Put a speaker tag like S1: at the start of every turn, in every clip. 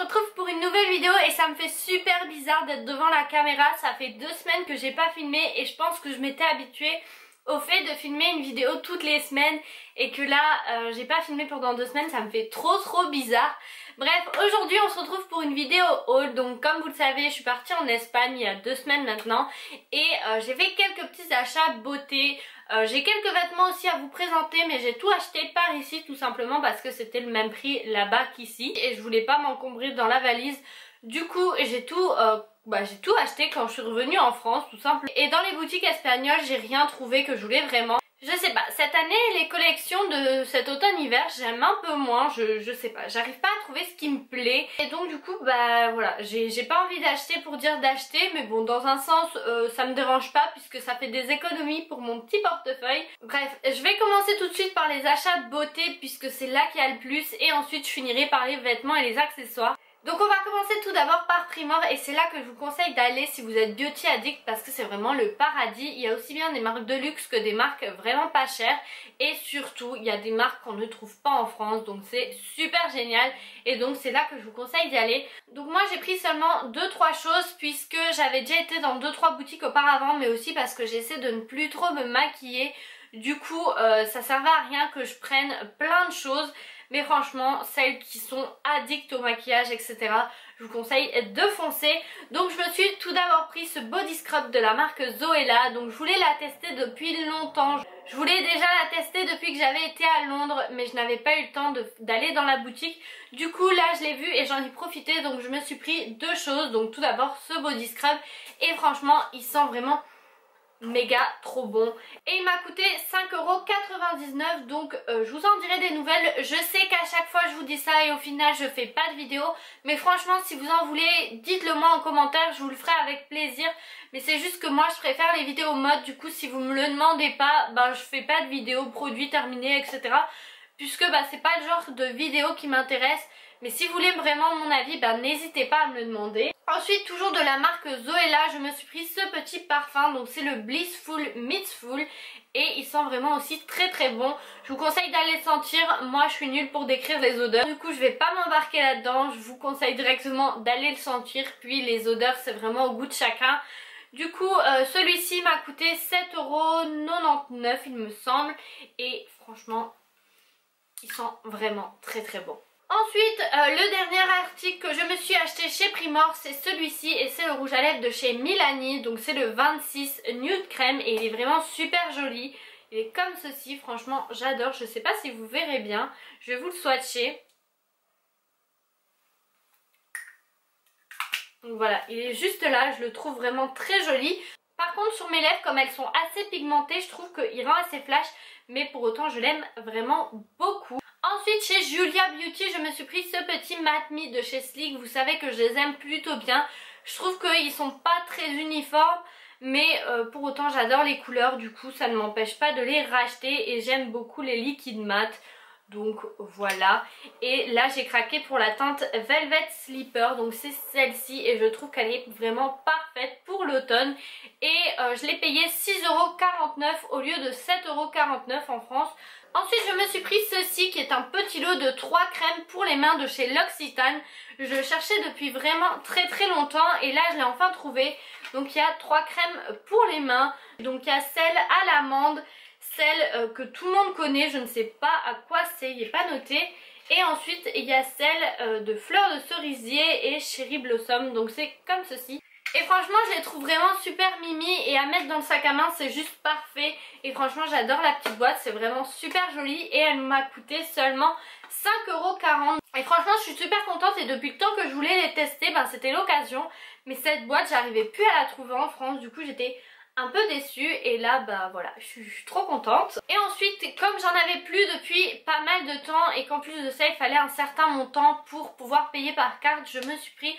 S1: retrouve pour une nouvelle vidéo et ça me fait super bizarre d'être devant la caméra. Ça fait 2 semaines que j'ai pas filmé et je pense que je m'étais habituée au fait de filmer une vidéo toutes les semaines et que là j'ai pas filmé pendant 2 semaines, ça me fait trop bizarre. Bref, aujourd'hui on se retrouve pour une vidéo haul. Donc comme vous le savez, je suis partie en Espagne il y a 2 semaines maintenant et j'ai fait quelques petits achats beauté. J'ai quelques vêtements aussi à vous présenter, mais j'ai tout acheté par ici tout simplement parce que c'était le même prix là-bas qu'ici et je voulais pas m'encombrer dans la valise. Du coup j'ai tout acheté quand je suis revenue en France tout simplement. Et dans les boutiques espagnoles j'ai rien trouvé que je voulais vraiment. Je sais pas, cette année les collections de cet automne-hiver j'aime un peu moins, je sais pas, j'arrive pas à trouver ce qui me plaît. Et donc du coup bah voilà, j'ai pas envie d'acheter pour dire d'acheter, mais bon dans un sens ça me dérange pas puisque ça fait des économies pour mon petit portefeuille. Bref, je vais commencer tout de suite par les achats de beauté puisque c'est là qu'il y a le plus et ensuite je finirai par les vêtements et les accessoires. Donc on va commencer tout d'abord par Primark et c'est là que je vous conseille d'aller si vous êtes beauty addict parce que c'est vraiment le paradis. Il y a aussi bien des marques de luxe que des marques vraiment pas chères et surtout il y a des marques qu'on ne trouve pas en France, donc c'est super génial et donc c'est là que je vous conseille d'y aller. Donc moi j'ai pris seulement 2-3 choses puisque j'avais déjà été dans 2-3 boutiques auparavant, mais aussi parce que j'essaie de ne plus trop me maquiller. Du coup ça servait à rien que je prenne plein de choses. Mais franchement, celles qui sont addictes au maquillage, etc., je vous conseille de foncer. Donc je me suis tout d'abord pris ce body scrub de la marque Zoella. Donc je voulais la tester depuis longtemps. Je voulais déjà la tester depuis que j'avais été à Londres, mais je n'avais pas eu le temps d'aller dans la boutique. Du coup là je l'ai vu et j'en ai profité. Donc je me suis pris 2 choses. Donc tout d'abord ce body scrub. Et franchement il sent vraiment méga trop bon et il m'a coûté 5,99 €. Donc je vous en dirai des nouvelles. Je sais qu'à chaque fois je vous dis ça et au final je fais pas de vidéo, mais franchement si vous en voulez dites-le moi en commentaire, je vous le ferai avec plaisir. Mais c'est juste que moi je préfère les vidéos mode, du coup si vous me le demandez pas, ben je fais pas de vidéos produits terminés, etc., puisque c'est pas le genre de vidéo qui m'intéresse. Mais si vous voulez vraiment mon avis, n'hésitez pas à me le demander. Ensuite, toujours de la marque Zoella, je me suis pris ce petit parfum. Donc c'est le Blissful Mistful et il sent vraiment aussi très bon. Je vous conseille d'aller le sentir. Moi je suis nulle pour décrire les odeurs, du coup je vais pas m'embarquer là-dedans. Je vous conseille directement d'aller le sentir. Puis les odeurs c'est vraiment au goût de chacun. Du coup celui-ci m'a coûté 7,99 € il me semble. Et franchement il sent vraiment très bon. Ensuite, le dernier article que je me suis acheté chez Primark, c'est celui-ci et c'est le rouge à lèvres de chez Milani. Donc c'est le 26 Nude Crème et il est vraiment super joli. Il est comme ceci, franchement j'adore. Je sais pas si vous verrez bien, je vais vous le swatcher. Donc voilà, il est juste là, je le trouve vraiment très joli. Par contre sur mes lèvres, comme elles sont assez pigmentées, je trouve qu'il rend assez flash, mais pour autant je l'aime vraiment beaucoup. Ensuite chez Julia Beauty je me suis pris ce petit Matte Me de chez Sleek. Vous savez que je les aime plutôt bien. Je trouve qu'ils sont pas très uniformes, mais pour autant j'adore les couleurs. Du coup ça ne m'empêche pas de les racheter et j'aime beaucoup les liquides mat. Donc voilà. Et là j'ai craqué pour la teinte Velvet Slipper. Donc c'est celle-ci et je trouve qu'elle est vraiment parfaite pour l'automne. Et je l'ai payé 6,49 € au lieu de 7,49 € en France. Ensuite je me suis pris ceci qui est un petit lot de 3 crèmes pour les mains de chez L'Occitane. Je le cherchais depuis vraiment très longtemps et là je l'ai enfin trouvé. Donc il y a 3 crèmes pour les mains. Donc il y a celle à l'amande, celle que tout le monde connaît, je ne sais pas à quoi c'est, il n'est pas noté. Et ensuite il y a celle de fleurs de cerisier et cherry blossom, donc c'est comme ceci. Et franchement je les trouve vraiment super mimi et à mettre dans le sac à main c'est juste parfait. Et franchement j'adore la petite boîte, c'est vraiment super joli et elle m'a coûté seulement 5,40 €. Et franchement je suis super contente et depuis le temps que je voulais les tester, c'était l'occasion. Mais cette boîte j'arrivais plus à la trouver en France, du coup j'étais un peu déçue et là voilà je suis trop contente. Et ensuite comme j'en avais plus depuis pas mal de temps et qu'en plus de ça il fallait un certain montant pour pouvoir payer par carte, je me suis pris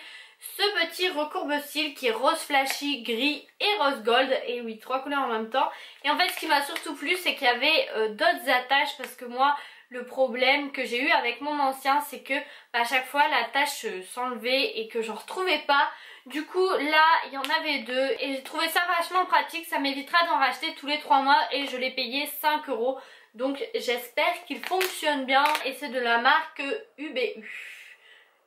S1: ce petit recourbe-cils qui est rose flashy, gris et rose gold. Et oui, 3 couleurs en même temps. Et en fait ce qui m'a surtout plu c'est qu'il y avait d'autres attaches parce que moi le problème que j'ai eu avec mon ancien c'est que à chaque fois l'attache s'enlevait et que j'en retrouvais pas. Du coup là il y en avait 2 et j'ai trouvé ça vachement pratique, ça m'évitera d'en racheter tous les 3 mois et je l'ai payé 5 €. Donc j'espère qu'il fonctionne bien et c'est de la marque UBU.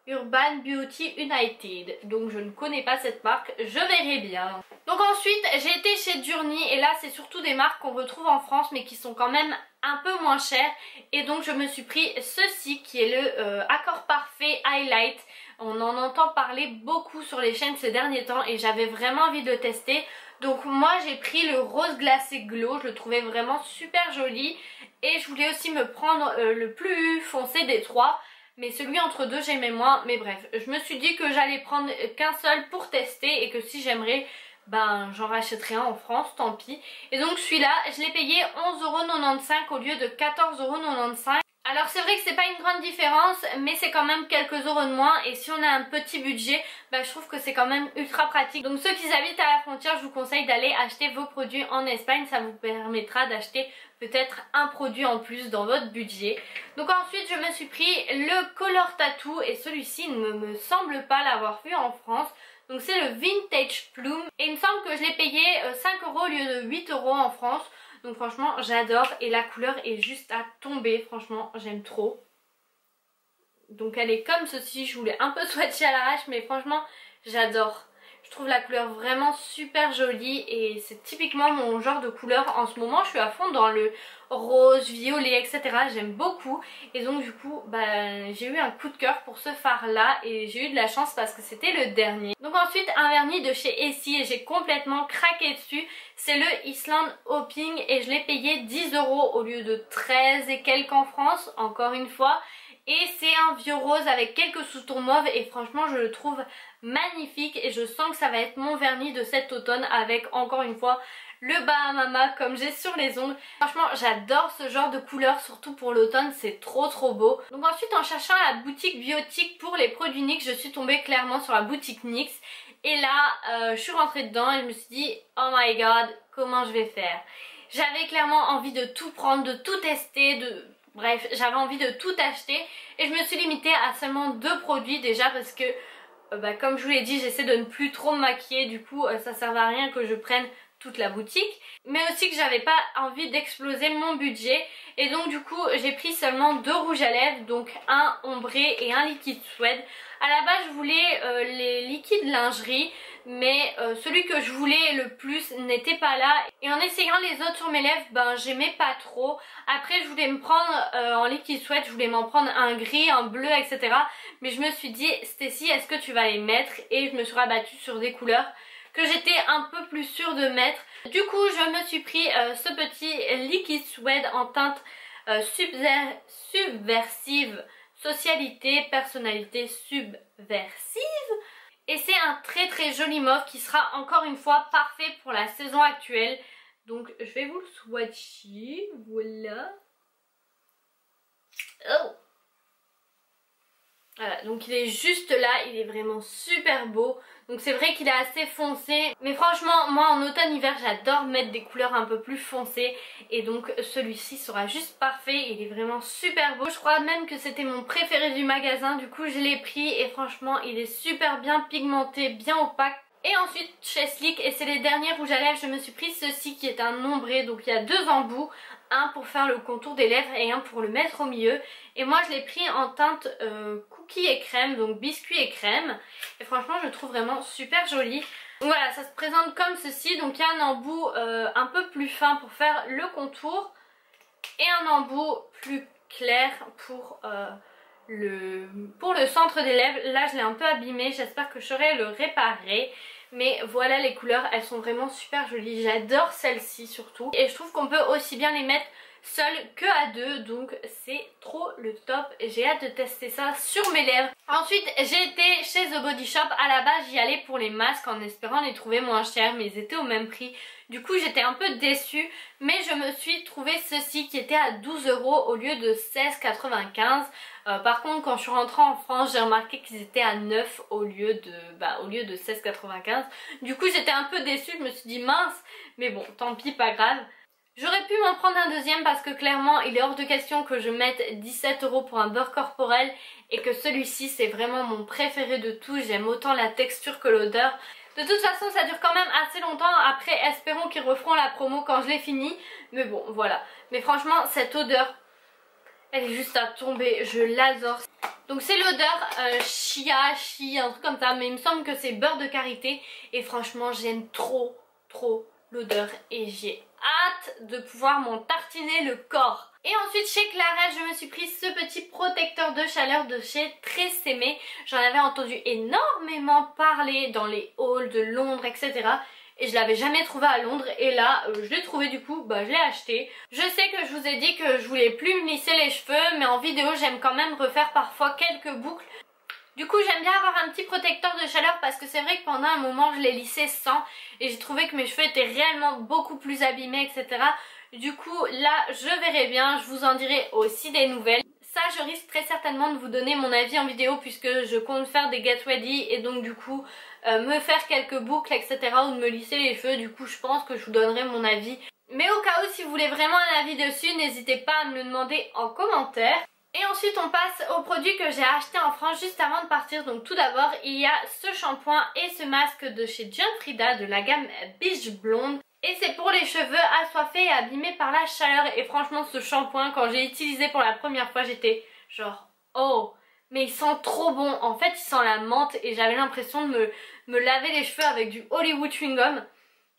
S1: Urban Beauty United. Donc je ne connais pas cette marque, je verrai bien. Donc ensuite j'ai été chez Journey et là c'est surtout des marques qu'on retrouve en France mais qui sont quand même un peu moins chères. Et donc je me suis pris ceci qui est le Accord Parfait Highlight. On en entend parler beaucoup sur les chaînes ces derniers temps et j'avais vraiment envie de le tester. Donc moi j'ai pris le rose glacé glow, je le trouvais vraiment super joli. Et je voulais aussi me prendre le plus foncé des trois. Mais celui entre deux j'aimais moins. Mais bref, je me suis dit que j'allais prendre qu'un seul pour tester. Et que si j'aimerais, ben j'en rachèterai un en France, tant pis. Et donc celui-là, je l'ai payé 11,95 € au lieu de 14,95 €. Alors c'est vrai que c'est pas une grande différence, mais c'est quand même quelques euros de moins. Et si on a un petit budget, bah, je trouve que c'est quand même ultra pratique. Donc ceux qui habitent à la frontière, je vous conseille d'aller acheter vos produits en Espagne. Ça vous permettra d'acheter peut-être un produit en plus dans votre budget. Donc ensuite je me suis pris le Color Tattoo. Et celui-ci ne me semble pas l'avoir vu en France. Donc c'est le Vintage Plume. Et il me semble que je l'ai payé 5 € au lieu de 8 € en France. Donc franchement j'adore et la couleur est juste à tomber, franchement j'aime trop. Donc elle est comme ceci, je voulais un peu swatcher à l'arrache mais franchement j'adore. Je trouve la couleur vraiment super jolie et c'est typiquement mon genre de couleur. En ce moment je suis à fond dans le rose, violet, etc. J'aime beaucoup et donc du coup bah, j'ai eu un coup de cœur pour ce fard là et j'ai eu de la chance parce que c'était le dernier. Donc ensuite un vernis de chez Essie et j'ai complètement craqué dessus. C'est le Island Hopping et je l'ai payé 10 € au lieu de 13 et quelques en France, encore une fois. Et c'est un vieux rose avec quelques sous-tons mauves et franchement je le trouve magnifique et je sens que ça va être mon vernis de cet automne avec encore une fois le Bahamama comme j'ai sur les ongles. Franchement j'adore ce genre de couleur, surtout pour l'automne, c'est trop beau. Donc ensuite en cherchant la boutique biotique pour les produits NYX, je suis tombée clairement sur la boutique NYX. Et là je suis rentrée dedans et je me suis dit oh my god, comment je vais faire. J'avais clairement envie de tout prendre, de tout tester, bref, j'avais envie de tout acheter et je me suis limitée à seulement 2 produits déjà parce que bah, comme je vous l'ai dit, j'essaie de ne plus trop me maquiller, du coup ça sert à rien que je prenne toute la boutique, mais aussi que j'avais pas envie d'exploser mon budget et donc du coup j'ai pris seulement 2 rouges à lèvres, donc un ombré et un liquide suède. À la base je voulais les liquides lingerie, mais celui que je voulais le plus n'était pas là et en essayant les autres sur mes lèvres ben j'aimais pas trop. Après je voulais me prendre en liquide sweat, je voulais m'en prendre un gris, un bleu, etc. Mais je me suis dit Stécie, est-ce que tu vas les mettre? Et je me suis rabattue sur des couleurs que j'étais un peu plus sûre de mettre. Du coup je me suis pris ce petit liquide sweat en teinte subversive, socialité, personnalité subversive. Et c'est un très joli mauve qui sera encore une fois parfait pour la saison actuelle. Donc je vais vous le swatcher, voilà. Oh. Voilà, donc il est juste là, il est vraiment super beau. Donc c'est vrai qu'il est assez foncé, mais franchement moi en automne-hiver j'adore mettre des couleurs un peu plus foncées. Et donc celui-ci sera juste parfait, il est vraiment super beau. Je crois même que c'était mon préféré du magasin, du coup je l'ai pris et franchement il est super bien pigmenté, bien opaque. Et ensuite chez Sleek, et c'est les derniers rouges à lèvres, je me suis pris ceci qui est un ombré. Donc il y a 2 embouts, un pour faire le contour des lèvres et un pour le mettre au milieu. Et moi je l'ai pris en teinte cookie et crème, donc biscuit et crème. Et franchement je le trouve vraiment super joli. Donc voilà, ça se présente comme ceci. Donc il y a un embout un peu plus fin pour faire le contour et un embout plus clair pour le centre des lèvres. Là je l'ai un peu abîmé, j'espère que je saurai le réparer. Mais voilà les couleurs, elles sont vraiment super jolies. J'adore celle-ci surtout. Et je trouve qu'on peut aussi bien les mettre seules que à 2. Donc c'est trop le top. J'ai hâte de tester ça sur mes lèvres. Ensuite j'ai été chez The Body Shop. À la base j'y allais pour les masques en espérant les trouver moins chers, mais ils étaient au même prix. Du coup j'étais un peu déçue. Mais je me suis trouvé ceci qui était à 12 € au lieu de 16,95 €. Par contre quand je suis rentrée en France j'ai remarqué qu'ils étaient à 9 au lieu de 16,95 €. Du coup j'étais un peu déçue, je me suis dit mince, mais bon tant pis, pas grave. J'aurais pu m'en prendre un deuxième parce que clairement il est hors de question que je mette 17 € pour un beurre corporel et que celui-ci c'est vraiment mon préféré de tous. J'aime autant la texture que l'odeur. De toute façon ça dure quand même assez longtemps, après espérons qu'ils referont la promo quand je l'ai fini. Mais bon voilà, mais franchement cette odeur Elle est juste à tomber, je l'adore. Donc c'est l'odeur chia, un truc comme ça, mais il me semble que c'est beurre de karité. Et franchement j'aime trop l'odeur et j'ai hâte de pouvoir m'en tartiner le corps. Et ensuite chez Clarins, je me suis pris ce petit protecteur de chaleur de chez Tresemme. J'en avais entendu énormément parler dans les halls de Londres, etc. Et je l'avais jamais trouvé à Londres et là je l'ai trouvé, du coup je l'ai acheté. Je sais que je vous ai dit que je voulais plus me lisser les cheveux, mais en vidéo j'aime quand même refaire parfois quelques boucles. Du coup j'aime bien avoir un petit protecteur de chaleur parce que c'est vrai que pendant un moment je l'ai lissé sans et j'ai trouvé que mes cheveux étaient réellement beaucoup plus abîmés, etc. Du coup là je verrai bien, je vous en dirai aussi des nouvelles. Ça je risque très certainement de vous donner mon avis en vidéo puisque je compte faire des get ready et donc du coup me faire quelques boucles, etc. ou de me lisser les cheveux. Du coup je pense que je vous donnerai mon avis. Mais au cas où si vous voulez vraiment un avis dessus, n'hésitez pas à me le demander en commentaire. Et ensuite on passe au produit que j'ai acheté en France juste avant de partir. Donc tout d'abord il y a ce shampoing et ce masque de chez John Frieda de la gamme Beach Blonde. Et c'est pour les cheveux assoiffés et abîmés par la chaleur. Et franchement ce shampoing quand j'ai utilisé pour la première fois j'étais genre oh mais il sent trop bon. En fait il sent la menthe et j'avais l'impression de me laver les cheveux avec du Hollywood chewing gum.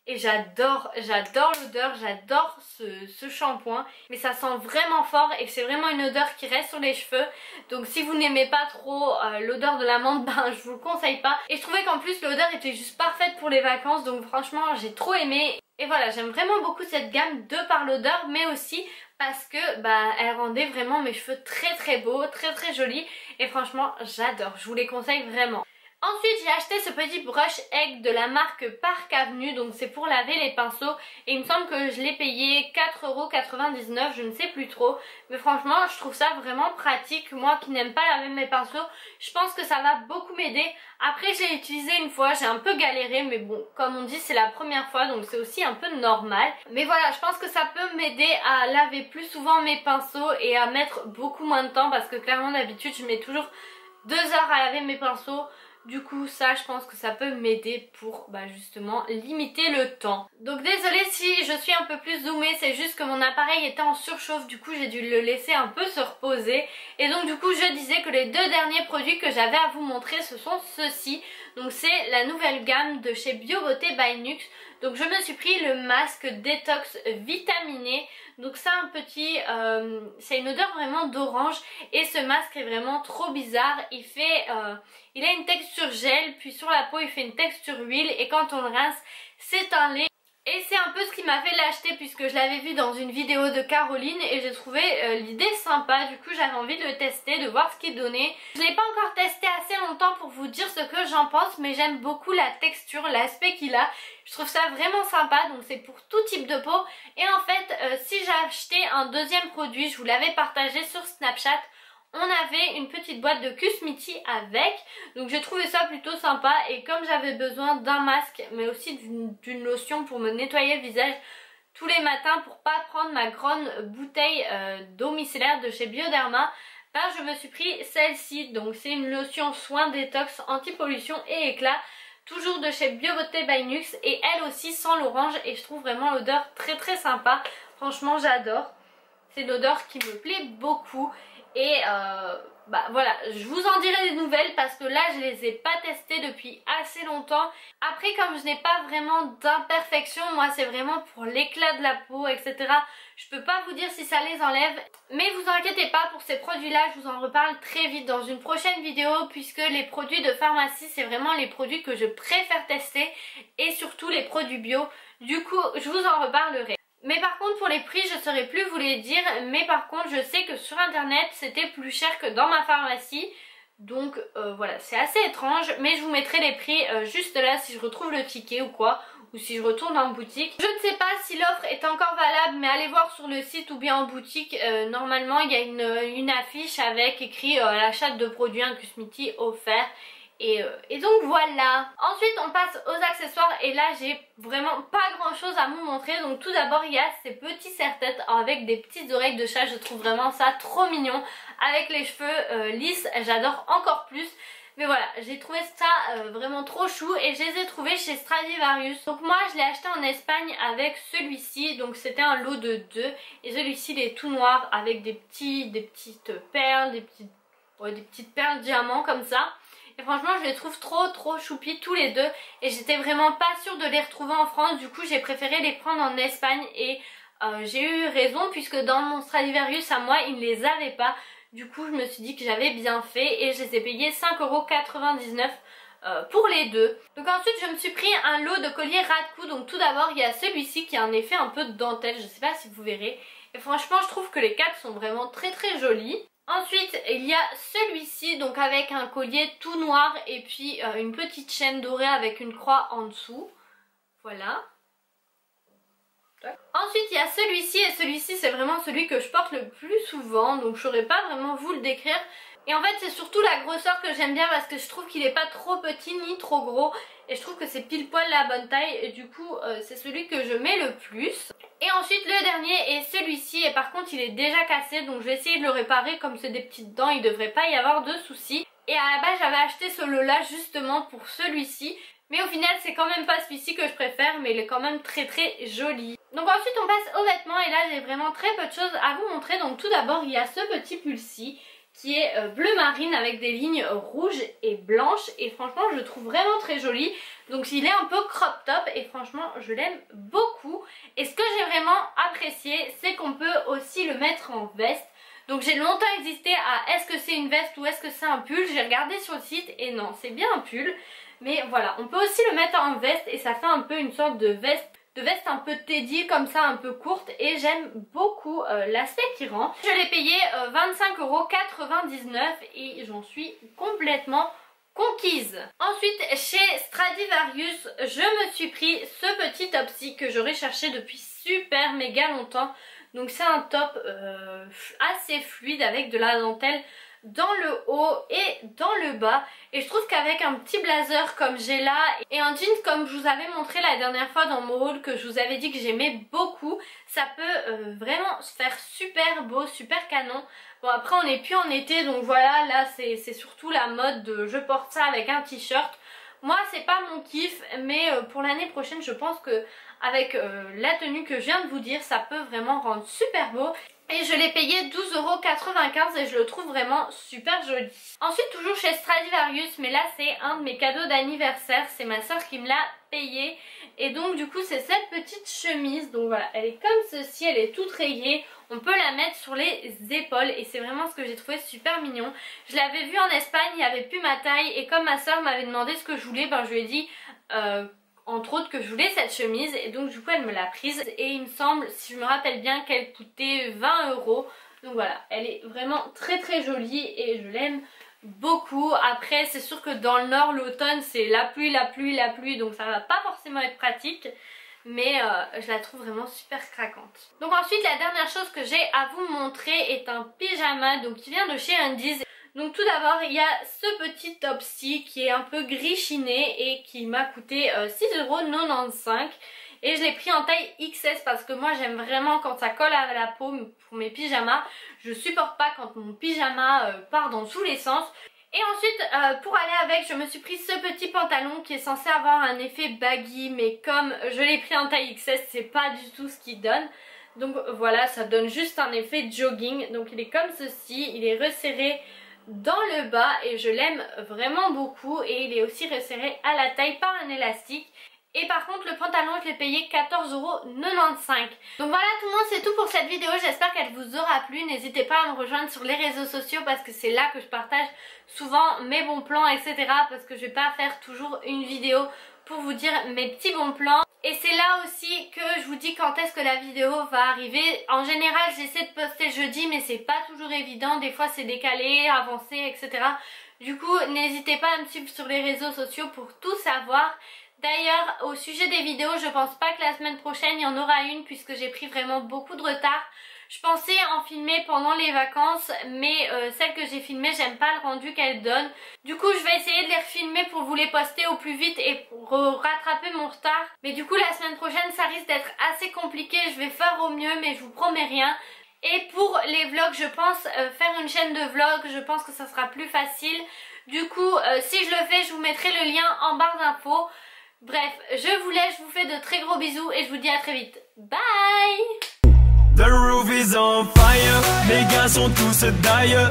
S1: Et j'adore l'odeur, j'adore ce shampoing. Mais ça sent vraiment fort et c'est vraiment une odeur qui reste sur les cheveux. Donc si vous n'aimez pas trop l'odeur de la menthe, ben je vous le conseille pas. Et je trouvais qu'en plus l'odeur était juste parfaite pour les vacances. Donc franchement j'ai trop aimé. Et voilà, j'aime vraiment beaucoup cette gamme de par l'odeur, mais aussi parce que elle rendait vraiment mes cheveux très beaux, très jolis. Et franchement j'adore, je vous les conseille vraiment. Ensuite j'ai acheté ce petit brush egg de la marque Park Avenue, donc c'est pour laver les pinceaux et il me semble que je l'ai payé 4,99 €, je ne sais plus trop, mais franchement je trouve ça vraiment pratique. Moi qui n'aime pas laver mes pinceaux, je pense que ça va beaucoup m'aider. Après je l'ai utilisé une fois, j'ai un peu galéré, mais bon comme on dit c'est la première fois donc c'est aussi un peu normal. Mais voilà, je pense que ça peut m'aider à laver plus souvent mes pinceaux et à mettre beaucoup moins de temps parce que clairement d'habitude je mets toujours 2 heures à laver mes pinceaux. Du coup ça je pense que ça peut m'aider pour justement limiter le temps. Donc désolée si je suis un peu plus zoomée, c'est juste que mon appareil était en surchauffe, du coup j'ai dû le laisser un peu se reposer. Et donc du coup je disais que les deux derniers produits que j'avais à vous montrer ce sont ceux-ci. Donc c'est la nouvelle gamme de chez BioBeauté by Nux. Donc je me suis pris le masque détox vitaminé. Donc c'est un petit, c'est une odeur vraiment d'orange et ce masque est vraiment trop bizarre. Il a une texture gel, puis sur la peau il fait une texture huile et quand on le rince c'est un lait. Et c'est un peu ce qui m'a fait l'acheter puisque je l'avais vu dans une vidéo de Caroline et j'ai trouvé l'idée sympa. Du coup j'avais envie de le tester, de voir ce qu'il donnait. Je ne l'ai pas encore testé assez longtemps pour vous dire ce que j'en pense, mais j'aime beaucoup la texture, l'aspect qu'il a. Je trouve ça vraiment sympa, donc c'est pour tout type de peau. Et en fait si j'ai acheté un deuxième produit, je vous l'avais partagé sur Snapchat, on avait une petite boîte de Cosmiti avec, donc j'ai trouvé ça plutôt sympa. Et comme j'avais besoin d'un masque mais aussi d'une lotion pour me nettoyer le visage tous les matins pour pas prendre ma grande bouteille d'eau micellaire de chez Bioderma, je me suis pris celle-ci. Donc c'est une lotion soin détox anti-pollution et éclat, toujours de chez BioBeauté by Nux, et elle aussi sent l'orange et je trouve vraiment l'odeur très sympa. Franchement j'adore, c'est une odeur qui me plaît beaucoup. Et voilà, je vous en dirai des nouvelles parce que là je les ai pas testées depuis assez longtemps. Après comme je n'ai pas vraiment d'imperfection, moi c'est vraiment pour l'éclat de la peau, etc. Je peux pas vous dire si ça les enlève. Mais vous inquiétez pas, pour ces produits là je vous en reparle très vite dans une prochaine vidéo, puisque les produits de pharmacie c'est vraiment les produits que je préfère tester, et surtout les produits bio. Du coup je vous en reparlerai. Mais par contre pour les prix je ne saurais plus vous les dire, mais par contre je sais que sur internet c'était plus cher que dans ma pharmacie. Donc voilà, c'est assez étrange, mais je vous mettrai les prix juste là si je retrouve le ticket ou quoi, ou si je retourne en boutique. Je ne sais pas si l'offre est encore valable, mais allez voir sur le site ou bien en boutique. Normalement il y a une affiche avec écrit l'achat de produits un Cosmiti offert. Et donc voilà. Ensuite on passe aux accessoires et là j'ai vraiment pas grand chose à vous montrer. Donc tout d'abord il y a ces petits serre-têtes avec des petites oreilles de chat. Je trouve vraiment ça trop mignon avec les cheveux lisses, j'adore encore plus. Mais voilà, j'ai trouvé ça vraiment trop chou et je les ai trouvés chez Stradivarius. Donc moi je l'ai acheté en Espagne avec celui-ci, donc c'était un lot de 2. Et celui-ci il est tout noir avec des petites perles, des petites perles diamants comme ça. Et franchement je les trouve trop choupis tous les deux. Et j'étais vraiment pas sûre de les retrouver en France, du coup j'ai préféré les prendre en Espagne. Et j'ai eu raison puisque dans mon Stradivarius à moi il ne les avait pas. Du coup je me suis dit que j'avais bien fait et je les ai payés 5,99 € pour les deux. Donc ensuite je me suis pris un lot de colliers ras de cou. Donc tout d'abord il y a celui-ci qui a un effet un peu de dentelle, je sais pas si vous verrez. Et franchement je trouve que les quatre sont vraiment très jolis. Ensuite il y a celui-ci donc avec un collier tout noir et puis une petite chaîne dorée avec une croix en dessous. Voilà. Ensuite il y a celui-ci et celui-ci c'est vraiment celui que je porte le plus souvent, donc je saurais pas vraiment vous le décrire. Et en fait c'est surtout la grosseur que j'aime bien parce que je trouve qu'il est pas trop petit ni trop gros et je trouve que c'est pile poil la bonne taille et du coup c'est celui que je mets le plus. Et ensuite le dernier est celui-ci et par contre il est déjà cassé, donc je vais essayer de le réparer. Comme c'est des petites dents il devrait pas y avoir de soucis. Et à la base j'avais acheté ce lot là justement pour celui-ci. Mais au final c'est quand même pas celui-ci que je préfère, mais il est quand même très joli. Donc ensuite on passe aux vêtements et là j'ai vraiment très peu de choses à vous montrer. Donc tout d'abord il y a ce petit pull-ci qui est bleu marine avec des lignes rouges et blanches. Et franchement je le trouve vraiment très joli. Donc il est un peu crop top et franchement je l'aime beaucoup. Et ce que j'ai vraiment apprécié c'est qu'on peut aussi le mettre en veste. Donc j'ai longtemps hésité à est-ce que c'est une veste ou est-ce que c'est un pull. J'ai regardé sur le site et non, c'est bien un pull. Mais voilà, on peut aussi le mettre en veste et ça fait un peu une sorte de veste un peu teddy comme ça, un peu courte. Et j'aime beaucoup l'aspect qui rend. Je l'ai payé 25,99 € et j'en suis complètement conquise. Ensuite chez Stradivarius je me suis pris ce petit top-ci que j'aurais cherché depuis super méga longtemps. Donc c'est un top assez fluide avec de la dentelle dans le haut et dans le bas. Et je trouve qu'avec un petit blazer comme j'ai là et un jean comme je vous avais montré la dernière fois dans mon haul que je vous avais dit que j'aimais beaucoup, ça peut vraiment se faire super beau, super canon. Bon après on n'est plus en été donc voilà, là c'est surtout la mode de je porte ça avec un t-shirt. Moi c'est pas mon kiff mais pour l'année prochaine je pense que avec la tenue que je viens de vous dire ça peut vraiment rendre super beau. Et je l'ai payé 12,95 € et je le trouve vraiment super joli. Ensuite toujours chez Stradivarius, mais là c'est un de mes cadeaux d'anniversaire, c'est ma soeur qui me l'a payé. Et donc du coup c'est cette petite chemise, donc voilà, elle est comme ceci, elle est toute rayée. On peut la mettre sur les épaules et c'est vraiment ce que j'ai trouvé super mignon. Je l'avais vu en Espagne, il n'y avait plus ma taille et comme ma soeur m'avait demandé ce que je voulais, ben je lui ai dit entre autres que je voulais cette chemise et donc du coup elle me l'a prise. Et il me semble, si je me rappelle bien, qu'elle coûtait 20 €. Donc voilà, elle est vraiment très jolie et je l'aime beaucoup. Après c'est sûr que dans le nord l'automne c'est la pluie donc ça va pas forcément être pratique. Mais je la trouve vraiment super craquante. Donc ensuite la dernière chose que j'ai à vous montrer est un pyjama donc qui vient de chez Undies. Donc tout d'abord il y a ce petit top-ci qui est un peu gris chiné et qui m'a coûté 6,95 € et je l'ai pris en taille XS parce que moi j'aime vraiment quand ça colle à la peau pour mes pyjamas. Je supporte pas quand mon pyjama part dans tous les sens. Et ensuite pour aller avec je me suis pris ce petit pantalon qui est censé avoir un effet baggy, mais comme je l'ai pris en taille XS c'est pas du tout ce qu'il donne. Donc voilà, ça donne juste un effet jogging. Donc il est comme ceci, il est resserré dans le bas et je l'aime vraiment beaucoup. Et il est aussi resserré à la taille par un élastique. Et par contre le pantalon je l'ai payé 14,95 €. Donc voilà tout le monde, c'est tout pour cette vidéo. J'espère qu'elle vous aura plu. N'hésitez pas à me rejoindre sur les réseaux sociaux parce que c'est là que je partage souvent mes bons plans etc. Parce que je vais pas faire toujours une vidéo pour vous dire mes petits bons plans. Et c'est là aussi que je vous dis quand est-ce que la vidéo va arriver. En général j'essaie de poster jeudi mais c'est pas toujours évident. Des fois c'est décalé, avancé etc. Du coup n'hésitez pas à me suivre sur les réseaux sociaux pour tout savoir. D'ailleurs au sujet des vidéos je pense pas que la semaine prochaine il y en aura une puisque j'ai pris vraiment beaucoup de retard. Je pensais en filmer pendant les vacances mais celles que j'ai filmées j'aime pas le rendu qu'elles donnent. Du coup je vais essayer de les refilmer pour vous les poster au plus vite et pour rattraper mon retard. Mais du coup la semaine prochaine ça risque d'être assez compliqué, je vais faire au mieux mais je vous promets rien. Et pour les vlogs, je pense faire une chaîne de vlogs, je pense que ça sera plus facile. Du coup, si je le fais, je vous mettrai le lien en barre d'infos. Bref, je vous laisse, je vous fais de très gros bisous et je vous dis à très vite. Bye!
S2: The roof is on fire, les gars sont tous d'ailleurs.